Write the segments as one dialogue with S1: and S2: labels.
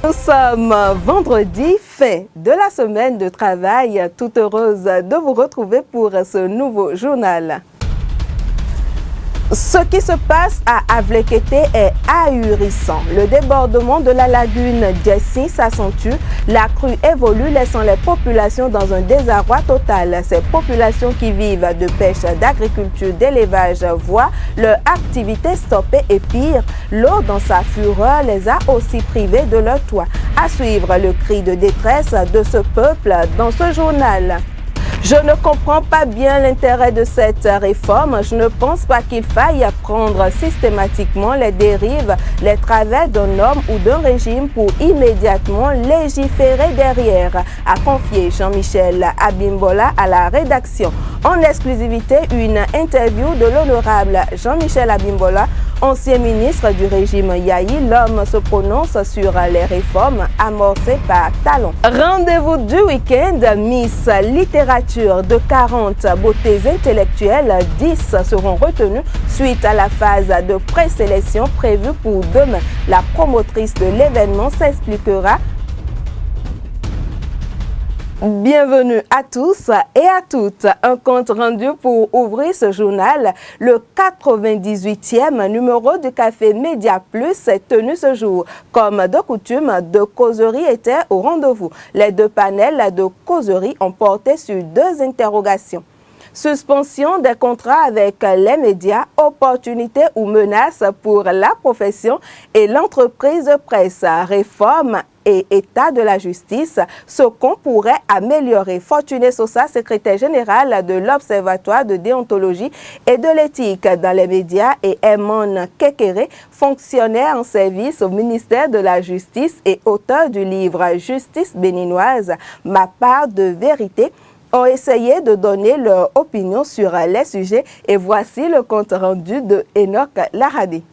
S1: Nous sommes vendredi, fin de la semaine de travail. Toute heureuse de vous retrouver pour ce nouveau journal. Ce qui se passe à Avlekete est ahurissant. Le débordement de la lagune Djessi s'accentue. La crue évolue, laissant les populations dans un désarroi total. Ces populations qui vivent de pêche, d'agriculture, d'élevage voient leur activité stoppée et pire, l'eau dans sa fureur les a aussi privés de leur toit. À suivre le cri de détresse de ce peuple dans ce journal. Je ne comprends pas bien l'intérêt de cette réforme. Je ne pense pas qu'il faille prendre systématiquement les dérives, les travers d'un homme ou d'un régime pour immédiatement légiférer derrière, a confié Jean-Michel Abimbola à la rédaction. En exclusivité, une interview de l'honorable Jean-Michel Abimbola, ancien ministre du régime Yahi. L'homme se prononce sur les réformes amorcées par Talon. Rendez-vous du week-end, Miss Littérature de 40 beautés intellectuelles, 10 seront retenues suite à la phase de présélection prévue pour demain. La promotrice de l'événement s'expliquera. Bienvenue à tous et à toutes. Un compte rendu pour ouvrir ce journal. Le 98e numéro du Café Média Plus est tenu ce jour. Comme de coutume, deux causeries étaient au rendez-vous. Les deux panels de causerie ont porté sur deux interrogations. Suspension des contrats avec les médias, opportunités ou menaces pour la profession et l'entreprise presse, réforme et état de la justice, ce qu'on pourrait améliorer. Fortuné Sosa, secrétaire général de l'Observatoire de déontologie et de l'éthique dans les médias, et Emon Kekere, fonctionnaire en service au ministère de la Justice et auteur du livre Justice béninoise, ma part de vérité, ont essayé de donner leur opinion sur les sujets, et voici le compte rendu de Enoch Laradi.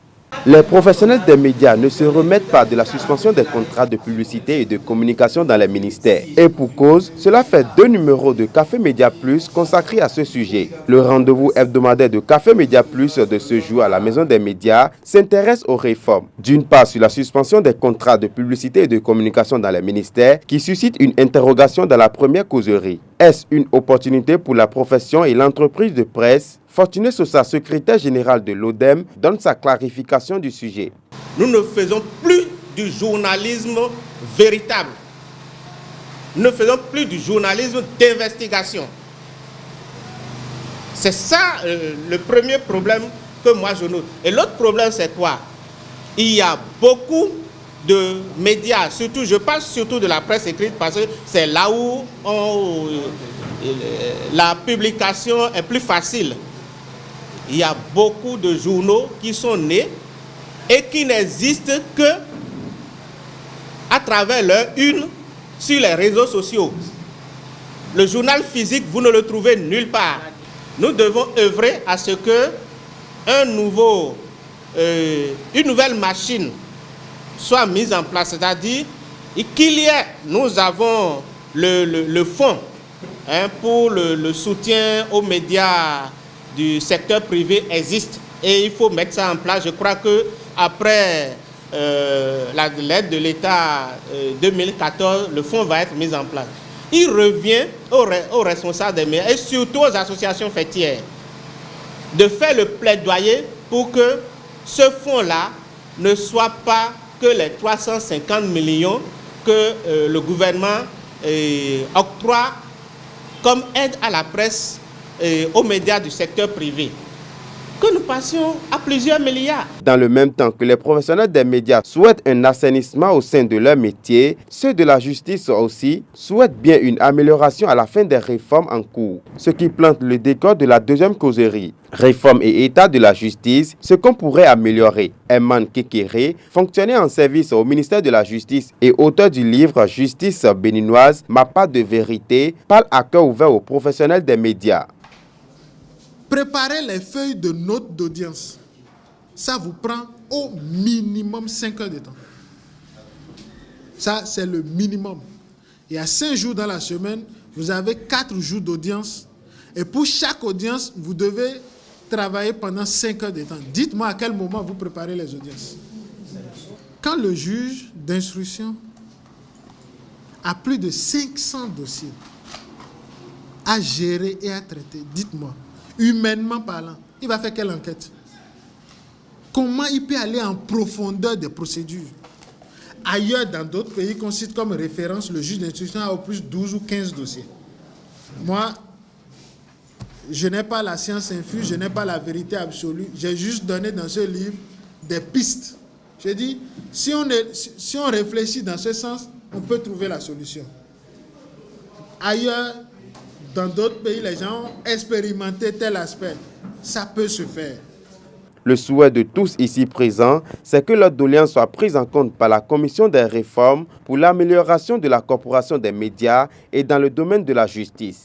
S2: Les professionnels des médias ne se remettent pas de la suspension des contrats de publicité et de communication dans les ministères. Et pour cause, cela fait deux numéros de Café Média Plus consacrés à ce sujet. Le rendez-vous hebdomadaire de Café Média Plus de ce jour à la Maison des médias s'intéresse aux réformes. D'une part sur la suspension des contrats de publicité et de communication dans les ministères qui suscite une interrogation dans la première causerie. Est-ce une opportunité pour la profession et l'entreprise de presse? Fortuné Sosa, secrétaire général de l'ODEM, donne sa clarification du sujet.
S3: Nous ne faisons plus du journalisme véritable. Nous ne faisons plus du journalisme d'investigation. C'est ça le premier problème que moi je note. Et l'autre problème, c'est quoi? Il y a beaucoup de médias, surtout, je parle surtout de la presse écrite parce que c'est là où la publication est plus facile. Il y a beaucoup de journaux qui sont nés et qui n'existent que à travers leur une sur les réseaux sociaux. Le journal physique, vous ne le trouvez nulle part. Nous devons œuvrer à ce que une nouvelle machine soit mise en place, c'est-à-dire qu'il y ait, nous avons le fonds pour le soutien aux médias du secteur privé existe et il faut mettre ça en place. Je crois que après l'aide de l'État 2014, le fonds va être mis en place. Il revient aux responsables des médias et surtout aux associations fêtières de faire le plaidoyer pour que ce fonds-là ne soit pas que les 350 millions que le gouvernement octroie comme aide à la presse et aux médias du secteur privé, que nous passions à plusieurs milliards.
S2: Dans le même temps que les professionnels des médias souhaitent un assainissement au sein de leur métier, ceux de la justice aussi souhaitent bien une amélioration à la fin des réformes en cours, ce qui plante le décor de la deuxième causerie. Réforme et état de la justice, ce qu'on pourrait améliorer. Emman Kekere, fonctionnaire en service au ministère de la Justice et auteur du livre Justice béninoise, ma part de vérité, parle à cœur ouvert aux professionnels des médias.
S4: Préparer les feuilles de notes d'audience, ça vous prend au minimum 5 heures de temps. Ça, c'est le minimum. Il y a 5 jours dans la semaine, vous avez 4 jours d'audience. Et pour chaque audience, vous devez travailler pendant 5 heures de temps. Dites-moi à quel moment vous préparez les audiences. Quand le juge d'instruction a plus de 500 dossiers à gérer et à traiter. Dites-moi, humainement parlant, il va faire quelle enquête? Comment il peut aller en profondeur des procédures? Ailleurs, dans d'autres pays qu'on cite comme référence, le juge d'instruction a au plus 12 ou 15 dossiers. Moi, je n'ai pas la science infuse, je n'ai pas la vérité absolue. J'ai juste donné dans ce livre des pistes. J'ai dit, si on réfléchit dans ce sens, on peut trouver la solution. Ailleurs, dans d'autres pays, les gens ont expérimenté tel aspect. Ça peut se faire.
S2: Le souhait de tous ici présents, c'est que leur doléance soit prise en compte par la Commission des réformes pour l'amélioration de la corporation des médias et dans le domaine de la justice.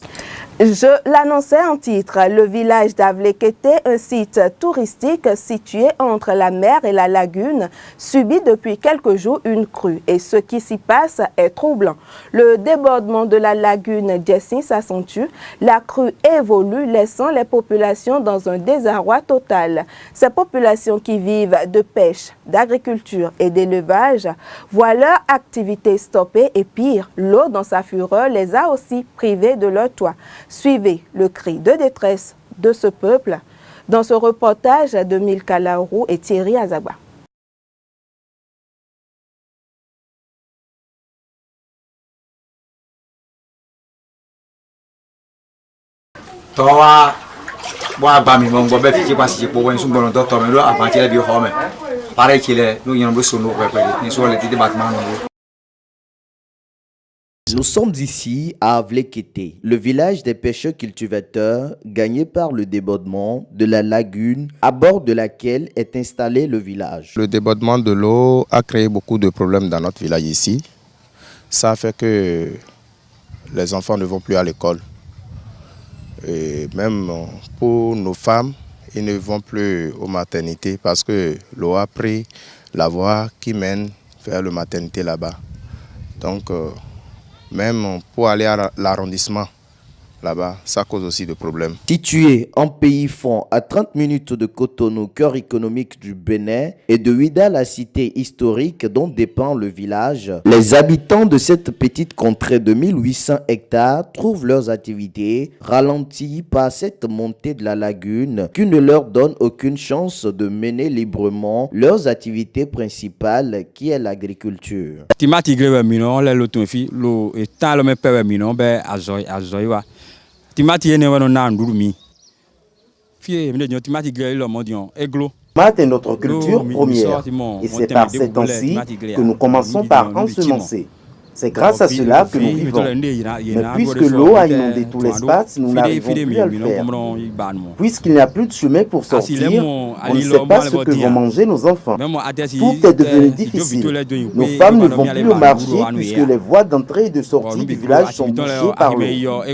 S1: Je l'annonçais en titre, le village d'Avlekete, un site touristique situé entre la mer et la lagune, subit depuis quelques jours une crue et ce qui s'y passe est troublant. Le débordement de la lagune Djessi s'accentue, la crue évolue laissant les populations dans un désarroi total. Ces populations qui vivent de pêche, d'agriculture et d'élevage voient leur activité stoppée et pire, l'eau dans sa fureur les a aussi privés de leur toit. Suivez le cri de détresse de ce peuple dans ce reportage de Milka Laourou et Thierry Azagba.
S5: Nous sommes ici à Avlekete, le village des pêcheurs cultivateurs gagné par le débordement de la lagune à bord de laquelle est installé le village.
S6: Le débordement de l'eau a créé beaucoup de problèmes dans notre village ici. Ça fait que les enfants ne vont plus à l'école. Et même pour nos femmes, ils ne vont plus aux maternités parce que l'eau a pris la voie qui mène vers la maternité là-bas. Donc, même pour aller à l'arrondissement, là-bas, ça cause aussi de problèmes.
S5: Situé en pays fond à 30 minutes de Cotonou, cœur économique du Bénin, et de Ouida, la cité historique dont dépend le village, les habitants de cette petite contrée de 1800 hectares trouvent leurs activités ralenties par cette montée de la lagune qui ne leur donne aucune chance de mener librement leurs activités principales qui est l'agriculture.
S7: Tomate est notre culture première et c'est par ces temps-ci que nous commençons par ensemencer. C'est grâce à cela que nous vivons. Mais puisque l'eau a inondé tout l'espace, nous n'arrivons plus à le faire. Puisqu'il n'y a plus de chemin pour sortir, on ne sait pas ce que vont manger nos enfants. Tout est devenu difficile. Nos femmes ne vont plus au marché puisque les voies d'entrée et de sortie du village sont bouchées par l'eau.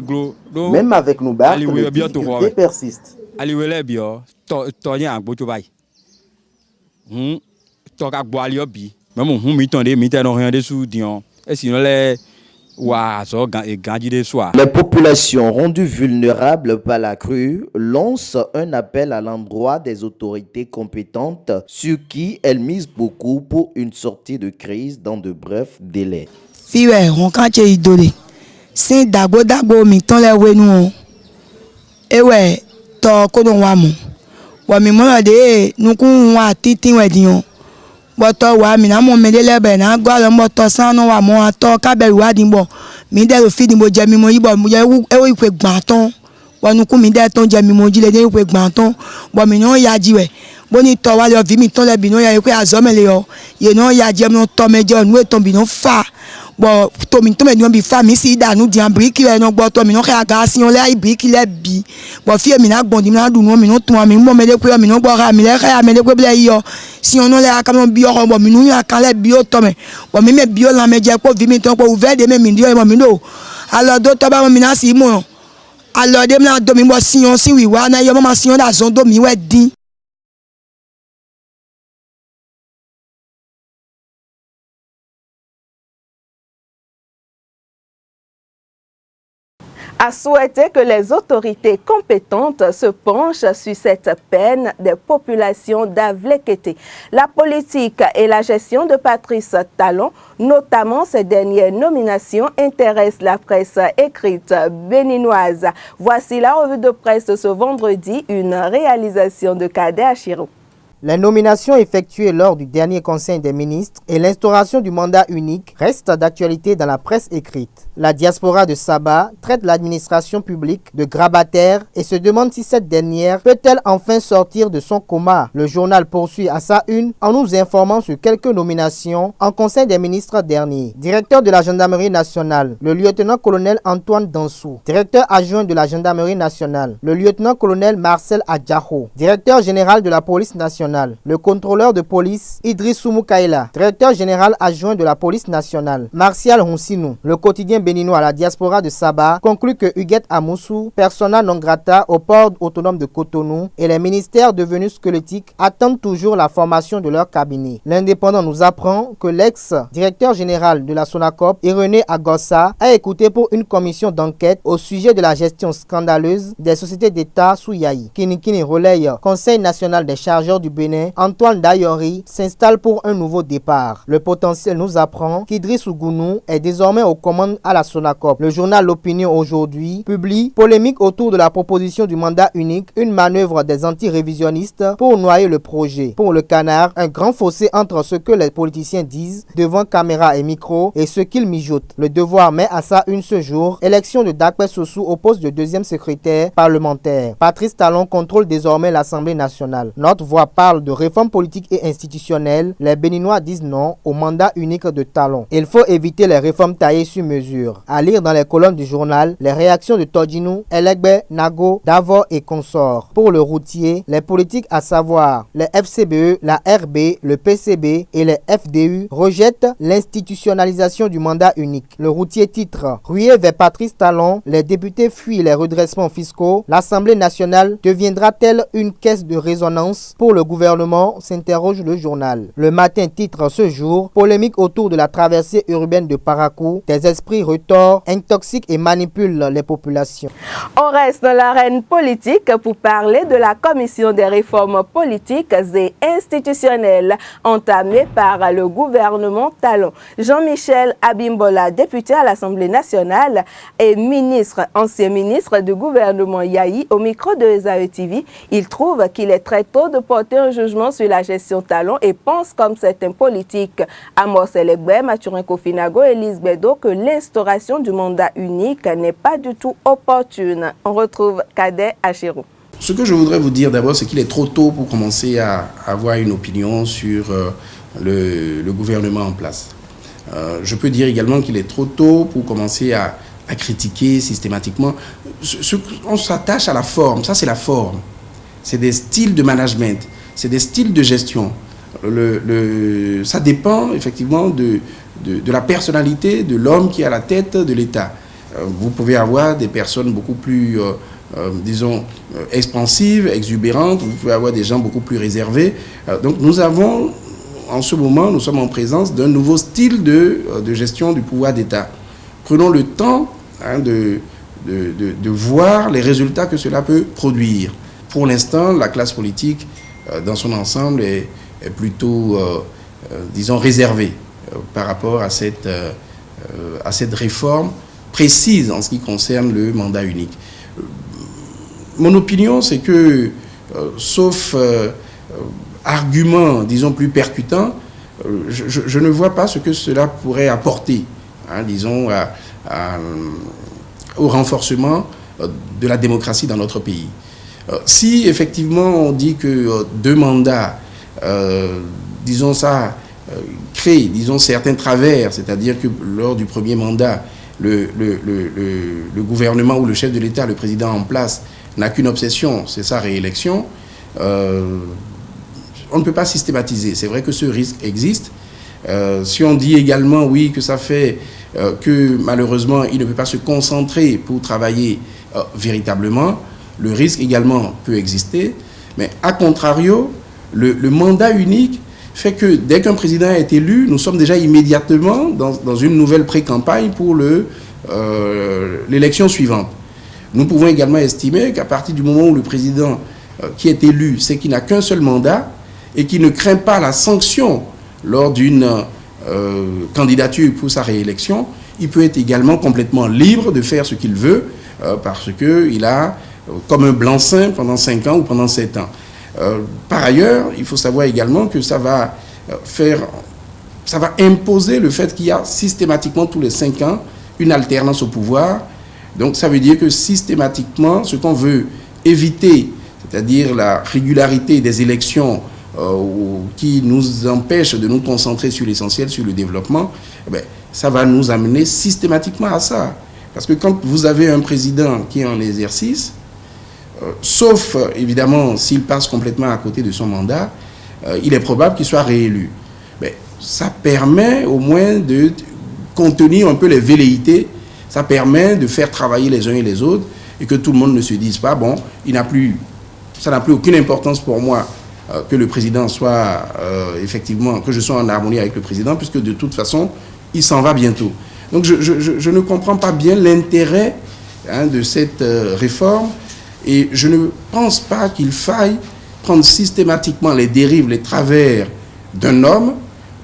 S7: Même avec nos barques, les difficultés persistent.
S5: Les populations rendues vulnérables par la crue lancent un appel à l'endroit des autorités compétentes sur qui elles misent beaucoup pour une sortie de crise dans de brefs délais.
S8: Boto wa mi na mo medele be na gwa lo boto san no wa mo ato ka be wa din bo mi de lo fi din bo je mi mo yi bo mo je e ipe gban ton wonu ku mi de ton je mi mo ji le de ipe gban ton bo mi no ya ji we bo ni to wa le vi mi ton le bi no ya ipe azo me le yo ye no ya je mo to me je onu e ton bi no fa bo to mi no bi fa mi si da nu di an briki we no gbo to mi no ka ga si on le ai briki le bi bo fi mi na gbon di mi na du no mi no tun mi mo me de pe mi no gbo ra mi le ka me de pe ble yo si on le aka mo bi o bo mi nu ya kan le bi o to me bo mi me bi o la me je po vi mi ton po uve de me mi dio mo mi no alo do to ba mo mi na si mo alo de mi na do mi bo si on si wi wa na yo ma si on da zon do mi we din.
S1: a souhaité que les autorités compétentes se penchent sur cette peine des populations d'Avlekete. La politique et la gestion de Patrice Talon, notamment ses dernières nominations, intéressent la presse écrite béninoise. Voici la revue de presse de ce vendredi, une réalisation de Cadet Achiro.
S9: Les nominations effectuées lors du dernier Conseil des ministres et l'instauration du mandat unique restent d'actualité dans la presse écrite. La diaspora de Sabah traite l'administration publique de grabataire et se demande si cette dernière peut-elle enfin sortir de son coma. Le journal poursuit à sa une en nous informant sur quelques nominations en Conseil des ministres dernier. Directeur de la Gendarmerie nationale, le lieutenant-colonel Antoine Dansou. Directeur adjoint de la Gendarmerie nationale, le lieutenant-colonel Marcel Adjaho. Directeur général de la police nationale, le contrôleur de police Idrissou Moukaïla, directeur général adjoint de la police nationale, Martial Hunsinou. Le quotidien béninois La Diaspora de Sabah conclut que Huguette Amoussou, persona non grata au port autonome de Cotonou, et les ministères devenus squelettiques attendent toujours la formation de leur cabinet. L'Indépendant nous apprend que l'ex-directeur général de la Sonacop, Irénée Agossa, a écouté pour une commission d'enquête au sujet de la gestion scandaleuse des sociétés d'État sous Yahi. Kinikini relaye Conseil national des chargeurs du Bénin, Antoine Dayori s'installe pour un nouveau départ. Le potentiel nous apprend qu'Idriss Ougounou est désormais aux commandes à la Sonacop. Le journal L'Opinion aujourd'hui publie polémique autour de la proposition du mandat unique, une manœuvre des anti-révisionnistes pour noyer le projet. Pour le Canard, un grand fossé entre ce que les politiciens disent devant caméra et micro et ce qu'ils mijotent. Le Devoir met à sa une ce jour élection de Dakpe Sossou au poste de deuxième secrétaire parlementaire. Patrice Talon contrôle désormais l'Assemblée nationale. Notre Voix parle de réforme politique et institutionnelle. Les Béninois disent non au mandat unique de Talon. Il faut éviter les réformes taillées sur mesure. À lire dans les colonnes du journal les réactions de Todjinou, Elegbe, Nago, Davor et consorts. Pour le routier, les politiques à savoir les FCBE, la RB, le PCB et les FDU rejettent l'institutionnalisation du mandat unique. Le routier titre rué vers Patrice Talon, les députés fuient les redressements fiscaux. L'Assemblée nationale deviendra-t-elle une caisse de résonance pour le gouvernement, s'interroge le journal. Le Matin titre ce jour polémique autour de la traversée urbaine de Parakou. Des esprits retors, intoxiquent et manipulent les populations.
S1: On reste dans l'arène politique pour parler de la commission des réformes politiques et institutionnelles entamée par le gouvernement Talon. Jean-Michel Abimbola, député à l'Assemblée nationale et ancien ministre du gouvernement Yahi, au micro de Esae TV, il trouve qu'il est très tôt de porter un jugement sur la gestion Talon et pense, comme certains politiques, Amos Elegbe, Mathurin Kofinago et Lise Bedo, que l'instauration du mandat unique n'est pas du tout opportune. On retrouve Cadet Achiro.
S10: Ce que je voudrais vous dire d'abord, c'est qu'il est trop tôt pour commencer à avoir une opinion sur le gouvernement en place. Je peux dire également qu'il est trop tôt pour commencer à critiquer systématiquement. On s'attache à la forme, ça c'est la forme. C'est des styles de management, c'est des styles de gestion. Ça dépend effectivement de la personnalité de l'homme qui est à la tête de l'État. Vous pouvez avoir des personnes beaucoup plus, disons, expansives, exubérantes, vous pouvez avoir des gens beaucoup plus réservés. Donc nous avons, en ce moment, nous sommes en présence d'un nouveau style de gestion du pouvoir d'État. Prenons le temps de voir les résultats que cela peut produire. Pour l'instant, la classe politique, dans son ensemble, est plutôt, disons, réservée par rapport à cette réforme précise en ce qui concerne le mandat unique. Mon opinion, c'est que, sauf argument, disons, plus percutant, je ne vois pas ce que cela pourrait apporter, disons, au renforcement de la démocratie dans notre pays. Si effectivement on dit que 2 mandats, disons ça, créent, disons, certains travers, c'est-à-dire que lors du premier mandat, le gouvernement ou le chef de l'État, le président en place, n'a qu'une obsession, c'est sa réélection, on ne peut pas systématiser. C'est vrai que ce risque existe. Si on dit également, oui, que ça fait que malheureusement, il ne peut pas se concentrer pour travailler véritablement, le risque également peut exister, mais à contrario, le mandat unique fait que dès qu'un président est élu, nous sommes déjà immédiatement dans une nouvelle pré-campagne pour l'élection suivante. Nous pouvons également estimer qu'à partir du moment où le président qui est élu sait qu'il n'a qu'un seul mandat et qu'il ne craint pas la sanction lors d'une candidature pour sa réélection, il peut être également complètement libre de faire ce qu'il veut parce qu'il a comme un blanc-seing pendant 5 ans ou pendant 7 ans. Par ailleurs, il faut savoir également que ça va imposer le fait qu'il y a systématiquement tous les 5 ans une alternance au pouvoir. Donc ça veut dire que systématiquement, ce qu'on veut éviter, c'est-à-dire la régularité des élections qui nous empêche de nous concentrer sur l'essentiel, sur le développement, ça va nous amener systématiquement à ça. Parce que quand vous avez un président qui est en exercice, sauf évidemment s'il passe complètement à côté de son mandat, il est probable qu'il soit réélu. Ça permet au moins de contenir un peu les velléités, ça permet de faire travailler les uns et les autres et que tout le monde ne se dise pas, bon, ça n'a plus aucune importance pour moi que le président soit effectivement, que je sois en harmonie avec le président, puisque de toute façon, il s'en va bientôt. Donc je ne comprends pas bien l'intérêt de cette réforme et je ne pense pas qu'il faille prendre systématiquement les dérives, les travers d'un homme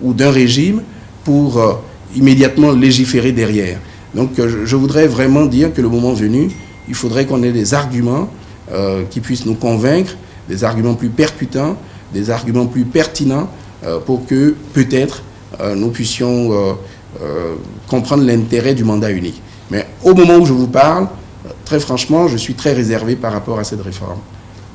S10: ou d'un régime pour immédiatement légiférer derrière. Donc je voudrais vraiment dire que le moment venu, il faudrait qu'on ait des arguments qui puissent nous convaincre, des arguments plus percutants, des arguments plus pertinents pour que peut-être nous puissions comprendre l'intérêt du mandat unique. Mais au moment où je vous parle, très franchement, je suis très réservé par rapport à cette réforme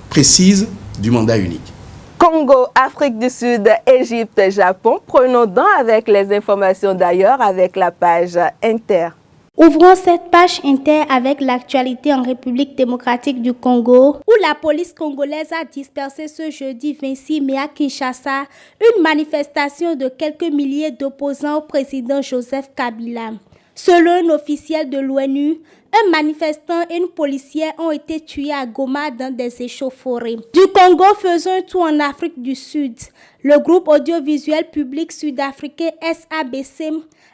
S10: précise du mandat unique.
S1: Congo, Afrique du Sud, Égypte, Japon. Prenons donc avec les informations d'ailleurs avec la page Inter.
S11: Ouvrons cette page Inter avec l'actualité en République démocratique du Congo, où la police congolaise a dispersé ce jeudi 26 mai à Kinshasa une manifestation de quelques milliers d'opposants au président Joseph Kabila. Selon un officiel de l'ONU, un manifestant et une policière ont été tués à Goma dans des échauffourées. Du Congo, faisons un tour en Afrique du Sud. Le groupe audiovisuel public sud-africain SABC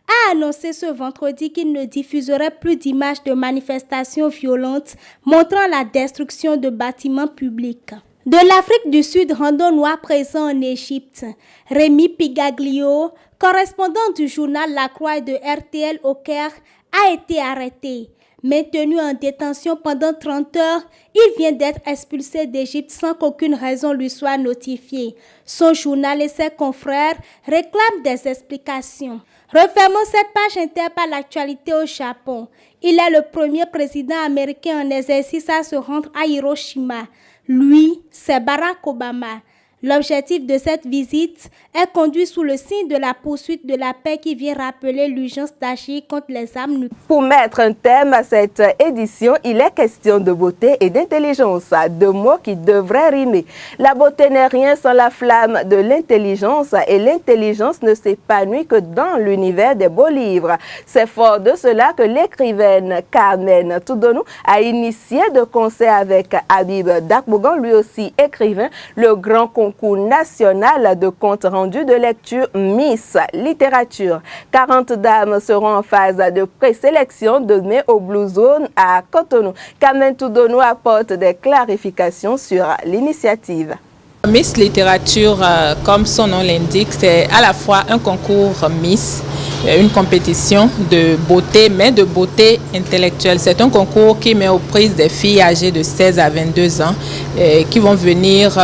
S11: a annoncé ce vendredi qu'il ne diffuserait plus d'images de manifestations violentes montrant la destruction de bâtiments publics. De l'Afrique du Sud, rendons-nous à présent en Égypte. Rémi Pigaglio, correspondant du journal La Croix et de RTL au Caire, a été arrêté. Maintenu en détention pendant 30 heures, il vient d'être expulsé d'Égypte sans qu'aucune raison lui soit notifiée. Son journal et ses confrères réclament des explications. Refermons cette page Inter par l'actualité au Japon. Il est le premier président américain en exercice à se rendre à Hiroshima. Lui, c'est Barack Obama. L'objectif de cette visite est conduit sous le signe de la poursuite de la paix qui vient rappeler l'urgence d'agir contre les armes nucléaires.
S1: Pour mettre un thème à cette édition, il est question de beauté et d'intelligence, deux mots qui devraient rimer. La beauté n'est rien sans la flamme de l'intelligence et l'intelligence ne s'épanouit que dans l'univers des beaux livres. C'est fort de cela que l'écrivaine Carmen Toudonou a initié de concert avec Habib Dakbougan, lui aussi écrivain, le grand concours national de compte rendu de lecture Miss Littérature. 40 dames seront en phase de présélection demain au Blue Zone à Cotonou. Carmen Toudonou apporte des clarifications sur l'initiative.
S12: Miss Littérature, comme son nom l'indique, c'est à la fois un concours Miss, une compétition de beauté, mais de beauté intellectuelle. C'est un concours qui met aux prises des filles âgées de 16 à 22 ans qui vont venir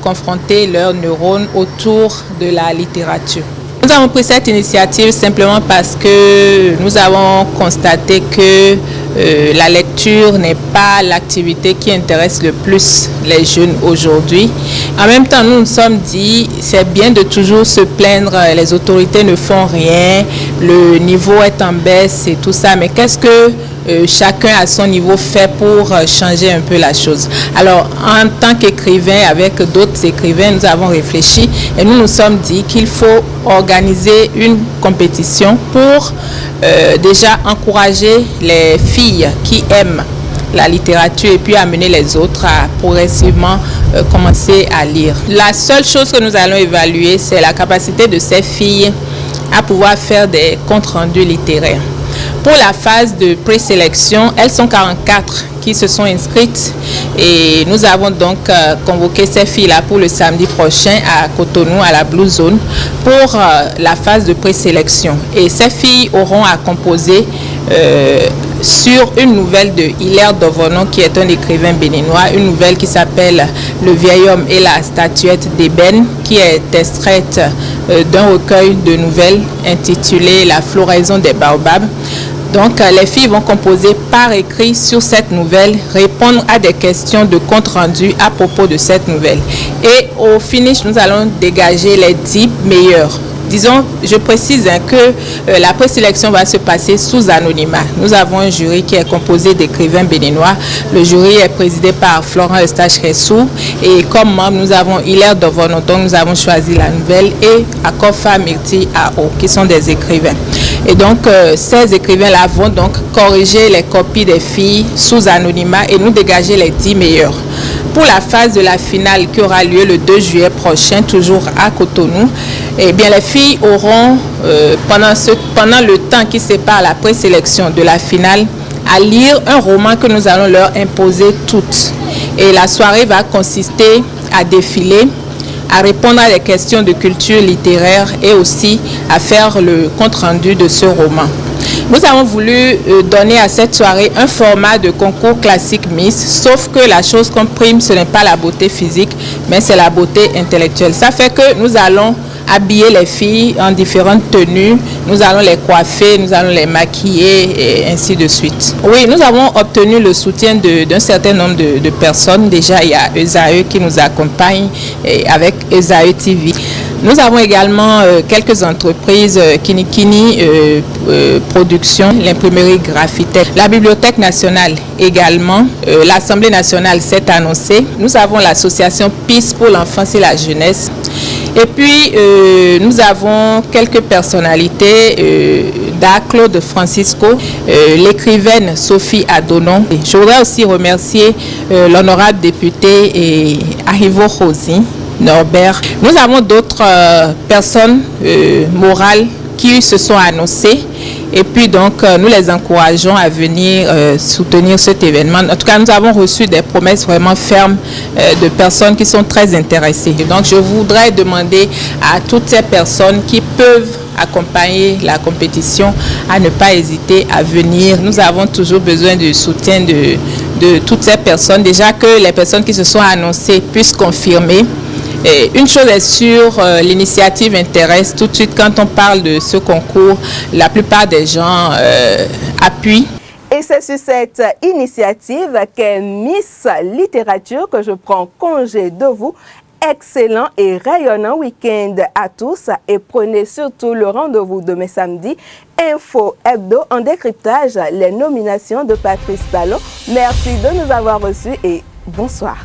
S12: confronter leurs neurones autour de la littérature. Nous avons pris cette initiative simplement parce que nous avons constaté que la lecture n'est pas l'activité qui intéresse le plus les jeunes aujourd'hui. En même temps, nous nous sommes dit, c'est bien de toujours se plaindre, les autorités ne font rien, le niveau est en baisse et tout ça, mais qu'est-ce que chacun à son niveau fait pour changer un peu la chose. Alors, en tant qu'écrivain, avec d'autres écrivains, nous avons réfléchi et nous nous sommes dit qu'il faut organiser une compétition pour déjà encourager les filles qui aiment la littérature et puis amener les autres à progressivement commencer à lire. La seule chose que nous allons évaluer, c'est la capacité de ces filles à pouvoir faire des comptes rendus littéraires. Pour la phase de présélection, elles sont 44 qui se sont inscrites et nous avons donc convoqué ces filles-là pour le samedi prochain à Cotonou, à la Blue Zone, pour la phase de présélection. Et ces filles auront à composer sur une nouvelle de Hilaire Dovonon, qui est un écrivain béninois, une nouvelle qui s'appelle Le vieil homme et la statuette d'ébène, qui est extraite d'un recueil de nouvelles intitulé La floraison des baobabs. Donc, les filles vont composer par écrit sur cette nouvelle, répondre à des questions de compte rendu à propos de cette nouvelle. Et au finish, nous allons dégager les 10 meilleurs. Disons, je précise que la présélection va se passer sous anonymat. Nous avons un jury qui est composé d'écrivains béninois. Le jury est présidé par Florent Eustache-Ressou. Et comme membre, nous avons Hilaire Dovonon, dont nous avons choisi la nouvelle, et Akofa Mirti Ao, qui sont des écrivains. Et donc, ces écrivains-là vont donc corriger les copies des filles sous anonymat et nous dégager les 10 meilleurs. Pour la phase de la finale qui aura lieu le 2 juillet prochain, toujours à Cotonou, eh bien, les filles auront, pendant le temps qui sépare la présélection de la finale, à lire un roman que nous allons leur imposer toutes. Et la soirée va consister à défiler, à répondre à des questions de culture littéraire et aussi à faire le compte-rendu de ce roman. Nous avons voulu donner à cette soirée un format de concours classique Miss, sauf que la chose qu'on prime, ce n'est pas la beauté physique, mais c'est la beauté intellectuelle. Ça fait que nous allons habiller les filles en différentes tenues, nous allons les coiffer, nous allons les maquiller et ainsi de suite. Oui, nous avons obtenu le soutien d'un certain nombre de personnes. Déjà, il y a Esae qui nous accompagne avec Esae TV. Nous avons également quelques entreprises, Kinikini Production, l'imprimerie Graphitech, la Bibliothèque nationale également, l'Assemblée nationale s'est annoncée. Nous avons l'association Peace pour l'enfance et la jeunesse. Et puis, nous avons quelques personnalités, Claude Francisco, l'écrivaine Sophie Adonon. Je voudrais aussi remercier l'honorable député Arrivo Rosi, Norbert. Nous avons d'autres personnes morales qui se sont annoncées et puis donc nous les encourageons à venir soutenir cet événement. En tout cas, nous avons reçu des promesses vraiment fermes de personnes qui sont très intéressées. Donc je voudrais demander à toutes ces personnes qui peuvent accompagner la compétition à ne pas hésiter à venir. Nous avons toujours besoin du soutien de toutes ces personnes. Déjà que les personnes qui se sont annoncées puissent confirmer. Et une chose est sûre, l'initiative intéresse. Tout de suite, quand on parle de ce concours, la plupart des gens appuient.
S1: Et c'est sur cette initiative qu'est Miss Littérature que je prends congé de vous. Excellent et rayonnant week-end à tous et prenez surtout le rendez-vous demain samedi. Info Hebdo en décryptage, les nominations de Patrice Talon. Merci de nous avoir reçus et bonsoir.